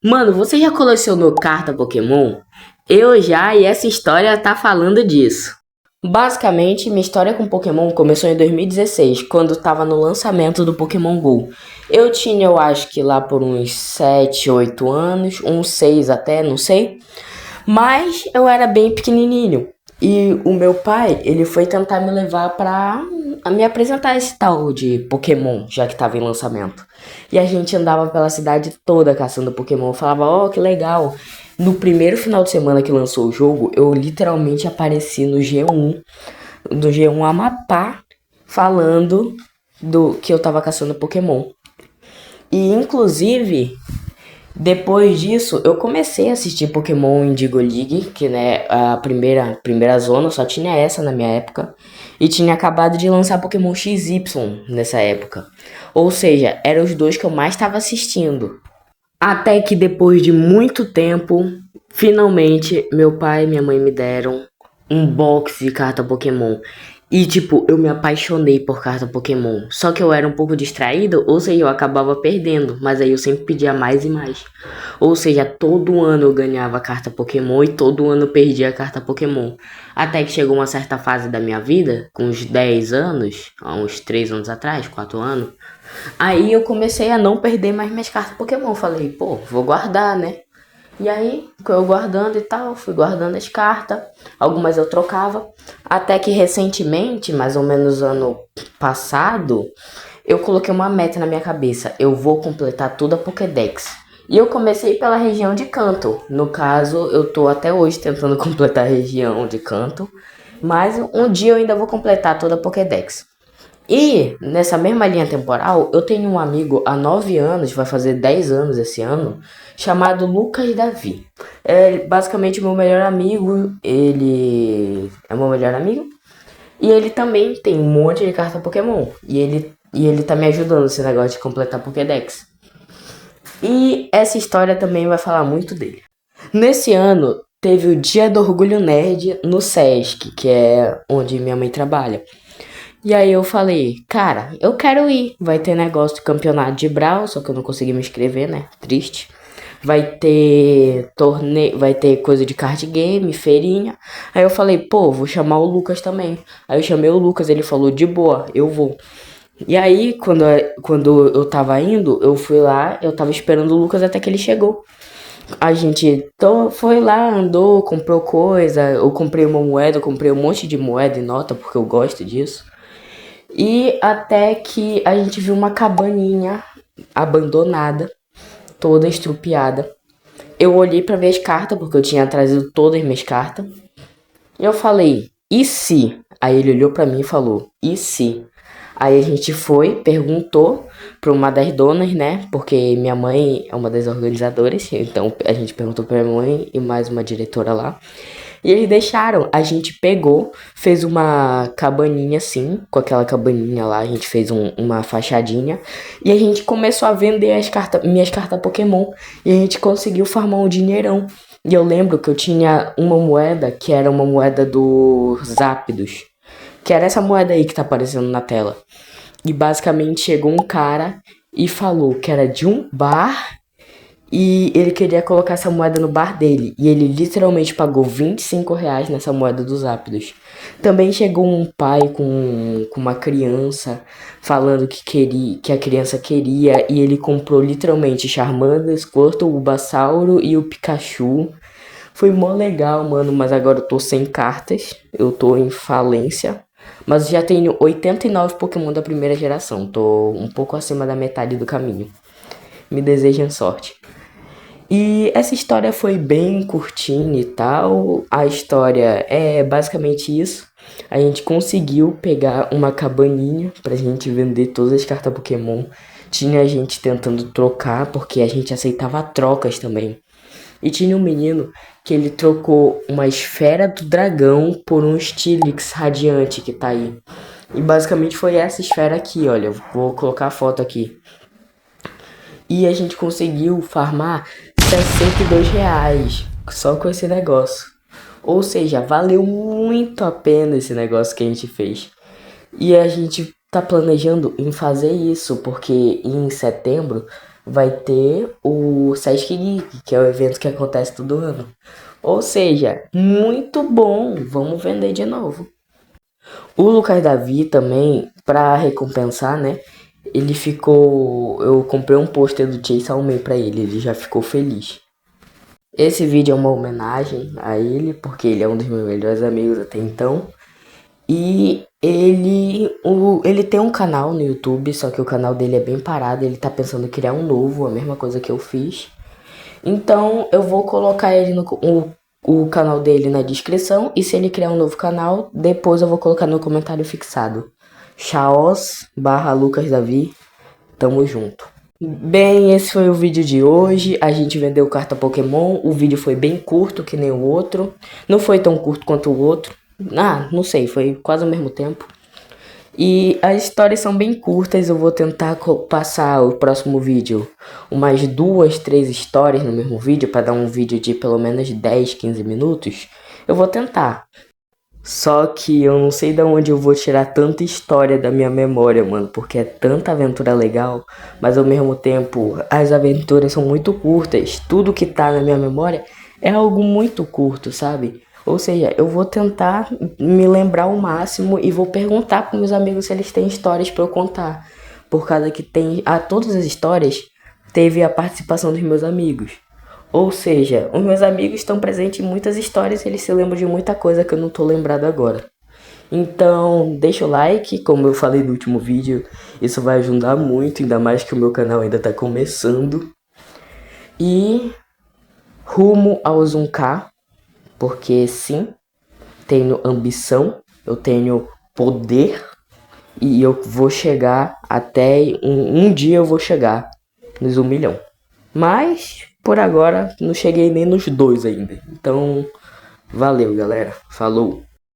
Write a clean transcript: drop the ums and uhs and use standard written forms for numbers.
Mano, você já colecionou carta Pokémon? Eu já, e essa história tá falando disso. Basicamente, minha história com Pokémon começou em 2016, quando tava no lançamento do Pokémon Go. Eu tinha, eu acho que lá por uns 7, 8 anos, uns 6 até, não sei. Mas eu era bem pequenininho. E o meu pai, ele foi tentar me levar pra me apresentar esse tal de Pokémon, já que tava em lançamento. E a gente andava pela cidade toda caçando Pokémon. Eu falava, ó, que legal. No primeiro final de semana que lançou o jogo, eu literalmente apareci no G1, do G1 Amapá, falando do que eu tava caçando Pokémon. E inclusive, depois disso, eu comecei a assistir Pokémon Indigo League, que né, a primeira zona só tinha essa na minha época. E tinha acabado de lançar Pokémon XY nessa época. Ou seja, eram os dois que eu mais estava assistindo. Até que depois de muito tempo, finalmente meu pai e minha mãe me deram um box de carta Pokémon. E tipo, eu me apaixonei por carta Pokémon. Só que eu era um pouco distraído, ou seja, eu acabava perdendo, mas aí eu sempre pedia mais e mais. Ou seja, todo ano eu ganhava carta Pokémon e todo ano eu perdia a carta Pokémon. Até que chegou uma certa fase da minha vida, com uns 10 anos, há uns 3 anos atrás, 4 anos. Aí eu comecei a não perder mais minhas cartas Pokémon. Falei, pô, vou guardar, né? E aí, eu guardando e tal, fui guardando as cartas. Algumas eu trocava. Até que recentemente, mais ou menos ano passado, eu coloquei uma meta na minha cabeça. Eu vou completar toda a Pokédex. E eu comecei pela região de Canto. No caso, eu tô até hoje tentando completar a região de Canto. Mas um dia eu ainda vou completar toda a Pokédex. E nessa mesma linha temporal, eu tenho um amigo há 9 anos, vai fazer 10 anos esse ano, chamado Lucas Davi. É basicamente meu melhor amigo, ele é meu melhor amigo, e ele também tem um monte de carta Pokémon. E ele tá me ajudando nesse negócio de completar Pokédex. E essa história também vai falar muito dele. Nesse ano, teve o Dia do Orgulho Nerd no Sesc, que é onde minha mãe trabalha. E aí eu falei, cara, eu quero ir. Vai ter negócio de campeonato de Brawl, só que eu não consegui me inscrever, né? Triste. Vai ter torneio, vai ter coisa de card game, feirinha. Aí eu falei, pô, vou chamar o Lucas também. Aí eu chamei o Lucas, ele falou, de boa, eu vou. E aí, quando eu tava indo, eu fui lá, eu tava esperando o Lucas até que ele chegou. A gente foi lá, andou, comprou coisa. Eu comprei uma moeda, eu comprei um monte de moeda e nota, porque eu gosto disso. E até que a gente viu uma cabaninha abandonada, toda estrupiada. Eu olhei pra ver as cartas, porque eu tinha trazido todas as minhas cartas. E eu falei, e se? Aí ele olhou pra mim e falou, e se? Aí a gente foi, perguntou pra uma das donas, né? Porque minha mãe é uma das organizadoras. Então a gente perguntou pra minha mãe e mais uma diretora lá. E eles deixaram. A gente pegou, fez uma cabaninha assim, com aquela cabaninha lá, a gente fez uma fachadinha. E a gente começou a vender minhas cartas Pokémon. E a gente conseguiu farmar um dinheirão. E eu lembro que eu tinha uma moeda que era uma moeda dos Zapdos. Que era essa moeda aí que tá aparecendo na tela. E basicamente chegou um cara e falou que era de um bar e ele queria colocar essa moeda no bar dele. E ele literalmente pagou R$ 25 nessa moeda dos Zapdos. Também chegou um pai com uma criança falando que a criança queria. E ele comprou literalmente Charmander, Squirtle, o Bulbasauro e o Pikachu. Foi mó legal, mano. Mas agora eu tô sem cartas. Eu tô em falência. Mas já tenho 89 Pokémon da primeira geração. Tô um pouco acima da metade do caminho. Me desejem sorte. E essa história foi bem curtinha e tal. A história é basicamente isso. A gente conseguiu pegar uma cabaninha pra gente vender todas as cartas Pokémon. Tinha gente tentando trocar, porque a gente aceitava trocas também. E tinha um menino que ele trocou uma esfera do dragão por um Steelix radiante que tá aí. E basicamente foi essa esfera aqui, olha. Vou colocar a foto aqui. E a gente conseguiu farmar R$ 62 só com esse negócio. Ou seja, valeu muito a pena esse negócio que a gente fez. E a gente tá planejando em fazer isso, porque em setembro vai ter o Sesc Geek, que é o evento que acontece todo ano. Ou seja, muito bom, vamos vender de novo. O Lucas Davi também, pra recompensar, né? Ele ficou. Eu comprei um pôster do Chase Almay pra ele já ficou feliz. Esse vídeo é uma homenagem a ele, porque ele é um dos meus melhores amigos até então. E ele tem um canal no YouTube, só que o canal dele é bem parado, ele tá pensando em criar um novo, a mesma coisa que eu fiz. Então eu vou colocar ele o canal dele na descrição, e se ele criar um novo canal, depois eu vou colocar no comentário fixado. Chaos/Lucas Davi, tamo junto. Bem, esse foi o vídeo de hoje. A gente vendeu carta Pokémon. O vídeo foi bem curto, que nem o outro. Não foi tão curto quanto o outro. Ah, não sei, foi quase ao mesmo tempo. E as histórias são bem curtas. Eu vou tentar passar o próximo vídeo umas 2, 3 histórias no mesmo vídeo, para dar um vídeo de pelo menos 10, 15 minutos. Eu vou tentar. Só que eu não sei de onde eu vou tirar tanta história da minha memória, mano, porque é tanta aventura legal, mas ao mesmo tempo as aventuras são muito curtas. Tudo que tá na minha memória é algo muito curto, sabe? Ou seja, eu vou tentar me lembrar o máximo e vou perguntar para meus amigos se eles têm histórias para eu contar. Por causa que tem a todas as histórias teve a participação dos meus amigos. Ou seja, os meus amigos estão presentes em muitas histórias e eles se lembram de muita coisa que eu não tô lembrado agora. Então, deixa o like, como eu falei no último vídeo, isso vai ajudar muito, ainda mais que o meu canal ainda tá começando. E rumo aos 1K, porque sim, tenho ambição, eu tenho poder e eu vou chegar até um dia eu vou chegar nos 1 milhão. Mas por agora não cheguei nem nos 2 ainda. Então, valeu, galera. Falou.